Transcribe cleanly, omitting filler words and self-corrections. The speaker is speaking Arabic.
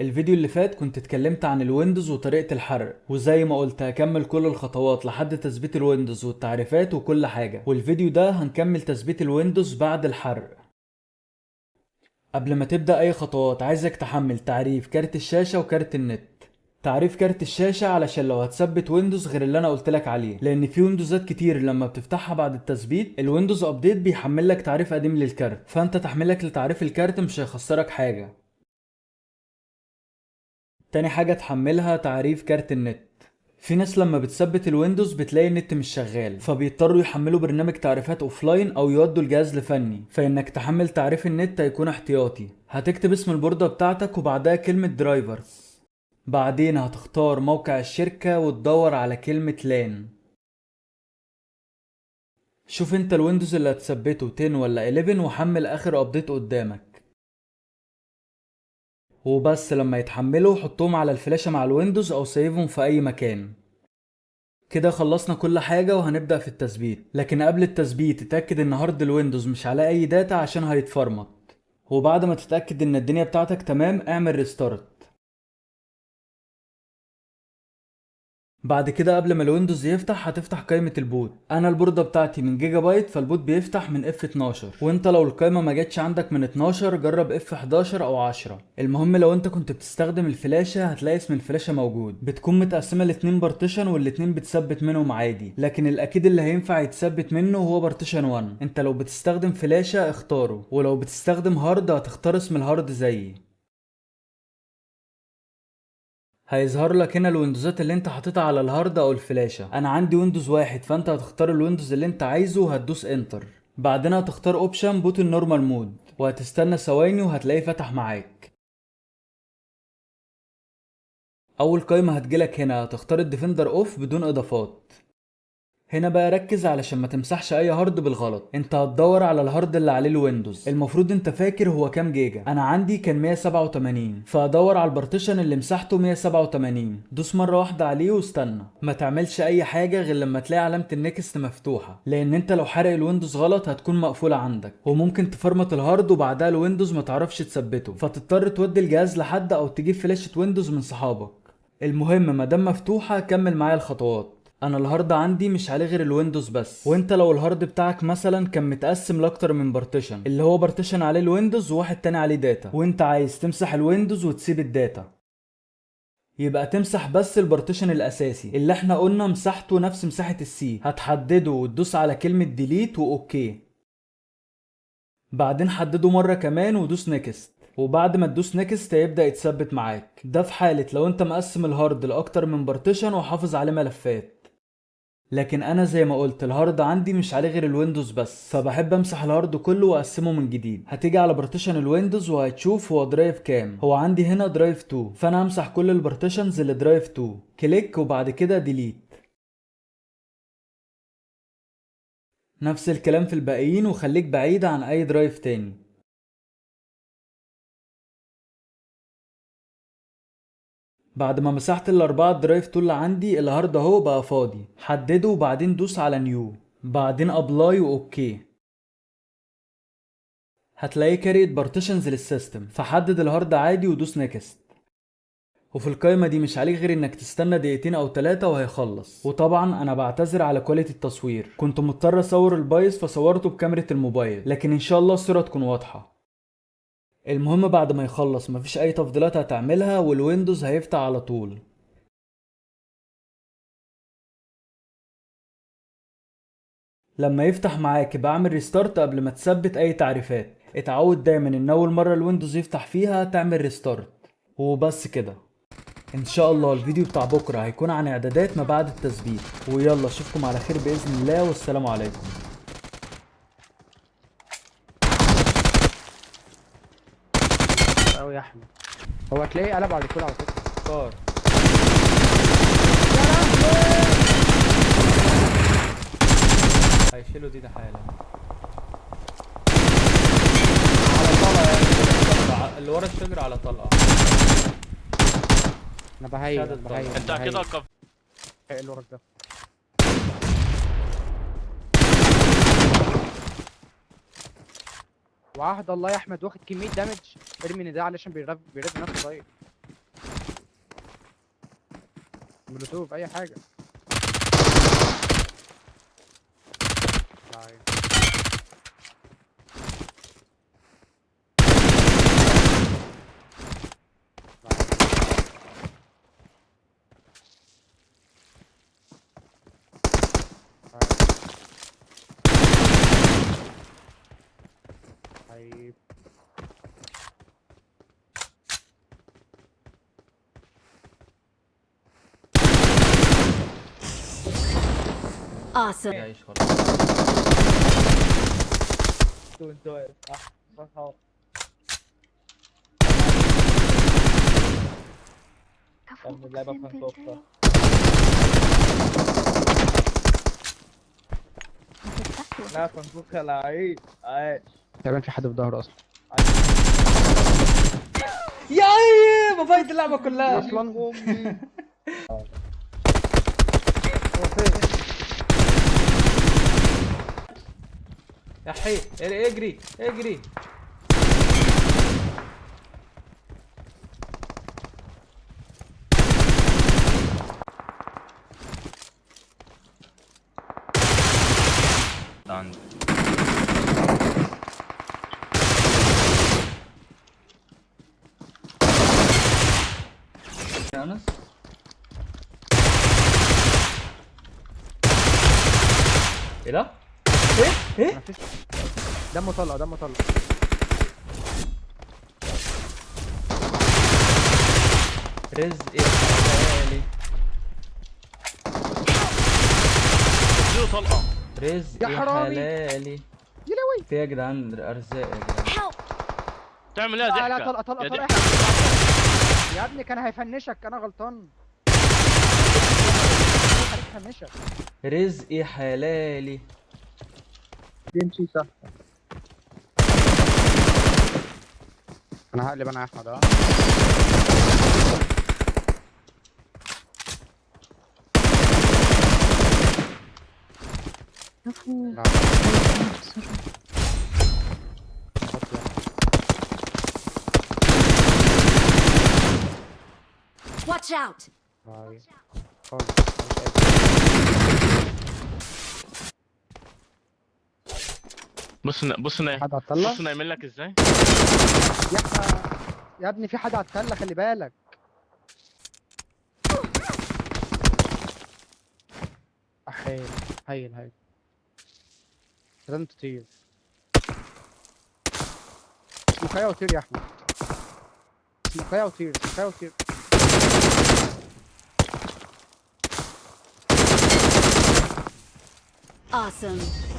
الفيديو اللي فات كنت اتكلمت عن الويندوز وطريقة الحرق، وزي ما قلت هكمل كل الخطوات لحد تثبيت الويندوز والتعريفات وكل حاجة. والفيديو ده هنكمل تثبيت الويندوز بعد الحرق. قبل ما تبدأ اي خطوات عايزك تحمل تعريف كارت الشاشة وكارت النت. تعريف كارت الشاشة علشان لو هتثبت ويندوز غير اللي انا قلتلك عليه، لان في ويندوزات كتير لما بتفتحها بعد التثبيت الويندوز ابديت بيحمل لك تعريف قديم للكارت، فانت تحميلك لتعريف الكارت مش هيخسرك حاجة. تاني حاجة تحملها تعريف كارت النت. في ناس لما بتثبت الويندوز بتلاقي النت مش شغال، فبيضطروا يحملوا برنامج تعريفات اوفلاين او يودوا الجهاز لفني. فانك تحمل تعريف النت هيكون احتياطي. هتكتب اسم البوردة بتاعتك وبعدها كلمة درايفرز، بعدين هتختار موقع الشركة وتدور على كلمة لان. شوف انت الويندوز اللي هتثبته 10 ولا 11 وحمل اخر ابديت قدامك وبس. لما يتحملوا حطهم على الفلاشة مع الويندوز او سيبهم في اي مكان. كده خلصنا كل حاجة وهنبدأ في التثبيت، لكن قبل التثبيت اتأكد ان هارد الويندوز مش عليه اي داتا عشان هيتفرمط. وبعد ما تتأكد ان الدنيا بتاعتك تمام اعمل ريستارت. بعد كده قبل ما الويندوز يفتح هتفتح قائمة البوت. انا البوردة بتاعتي من جيجا بايت فالبوت بيفتح من اف 12، وانت لو القائمة ما جاتش عندك من 12 جرب اف 11 او 10. المهم لو انت كنت بتستخدم الفلاشة هتلاقي اسم الفلاشة موجود، بتكون متقسمة لاتنين بارتيشن والاتنين بتثبت منهم عادي، لكن الاكيد اللي هينفع يتثبت منه هو بارتيشن 1. انت لو بتستخدم فلاشة اختاره، ولو بتستخدم هارد هتختار اسم الهارد زيي. هيظهر لك هنا الويندوزات اللي انت حاططها على الهارد او الفلاشة. انا عندي ويندوز واحد، فانت هتختار الويندوز اللي انت عايزه وهتدوس انتر. بعدين هتختار اوبشن بوت النورمال مود وهتستنى ثواني وهتلاقيه فتح معاك. اول قائمة هتجيلك هنا هتختار الديفندر اوف بدون اضافات. هنا بقى ركز علشان ما تمسحش اي هارد بالغلط. انت هتدور على الهارد اللي عليه الويندوز. المفروض انت فاكر هو كام جيجا. انا عندي كان 187، فادور على البارتيشن اللي مساحته 187. دوس مرة واحدة عليه واستنى. ما تعملش اي حاجة غير لما تلاقي علامة النكست مفتوحة، لان انت لو حارق الويندوز غلط هتكون مقفولة عندك وممكن تفرمت الهارد وبعدها الويندوز ما تعرفش تثبته، فتضطر تودي الجهاز لحد او تجيب فلاشة ويندوز من صحابك. المهم مادام مفتوحة كمل معايا الخطوات. انا الهارد عندي مش عليه غير الويندوز بس، وانت لو الهارد بتاعك مثلا كان متقسم لاكتر من بارتيشن، اللي هو بارتيشن عليه الويندوز وواحد تاني عليه داتا، وانت عايز تمسح الويندوز وتسيب الداتا، يبقى تمسح بس البارتيشن الاساسي اللي احنا قلنا مساحته نفس مساحة السي. هتحدده وتدوس على كلمة ديليت واوكي. بعدين حدده مرة كمان ودوس نيكست، وبعد ما تدوس نيكست هيبدأ يتثبت معاك. ده في حالة لو انت مقسم الهارد لاكتر من بارتيشن وحافظ عليه ملفات. لكن انا زي ما قلت الهارد عندي مش عليه غير الويندوز بس، فبحب امسح الهارد كله واقسمه من جديد. هتيجي على بارتيشن الويندوز وهتشوف هو درايف كام. هو عندي هنا درايف 2، فانا همسح كل البارتيشنز اللي درايف 2. كليك وبعد كده ديليت. نفس الكلام في الباقيين وخليك بعيد عن اي درايف تاني. بعد ما مسحت الاربعة درايف طول اللي عندي الهارد اهو بقى فاضي. حدده وبعدين دوس على نيو، بعدين ابلاي واوكي. هتلاقيه كاريت بارتيشنز للسيستم، فحدد الهارد عادي ودوس نيكست. وفي القائمة دي مش عليك غير انك تستنى دقيقتين او 3 وهيخلص. وطبعا انا بعتذر على كواليتي التصوير، كنت مضطر اصور البايظ فصورته بكاميرا الموبايل، لكن ان شاء الله الصورة تكون واضحة. المهم بعد ما يخلص مفيش اي تفضيلات هتعملها والويندوز هيفتح على طول. لما يفتح معاك بعمل ريستارت قبل ما تثبت اي تعريفات. اتعود دايما ان اول مرة الويندوز يفتح فيها تعمل ريستارت. وبس كده. ان شاء الله الفيديو بتاع بكرة هيكون عن اعدادات ما بعد التثبيت. ويلا اشوفكم على خير باذن الله والسلام عليكم. أوي يا احمد. هو هتلاقيه قلب على الكل على فكره. طار. هيشيلوا دي ده حالا. على طلقة يعني اللي ورا الشجرة على طلقة. انا بهيل شهادة انا بهيل طلقة. انت اكيد القف. ايه اللي وراك ده؟ وعهد الله يا احمد واخد كميه دامج. ارمي نداء علشان بيرد نفسه طيب. مولوتوف اي حاجه. طيب. طيب. Awesome. يعيش خلاص. انت واقف صح. كمل اللعبة كان تحفة. لا فنفوخ لعيب عايش. تقريبا في حد في ظهره اصلا. يا ايه بفايت اللعبة كلها. أصلاً. امي. يا حي اجري اجري. عندي يا انس ايه ده؟ ايه؟ مفيش. دمه طلق دمه طلق. رزق حلالي اديله طلقه. رزق يا حرامي. حلالي. يا لوي. في يا جدعان ارزاق يا جدعان. Help! تعمل ايه يا ضحكه؟ لا طلقه طلقه يا طلقه. ضحكة. يا ابني كان هيفنشك انا غلطان. هيفنشك. رزق حلالي. تمشي صح. انا هقلب انا يا احمد اه. لا. Watch out! باي. خالص. بص انا حد على الطلة؟ بص انا اعمل لك ازاي. يا ابني في حد على التلة خلي بالك. حيل حيل لازم تطير. سموكاية وطير يا احمد. سموكاية وطير سموكاية وطير. Awesome.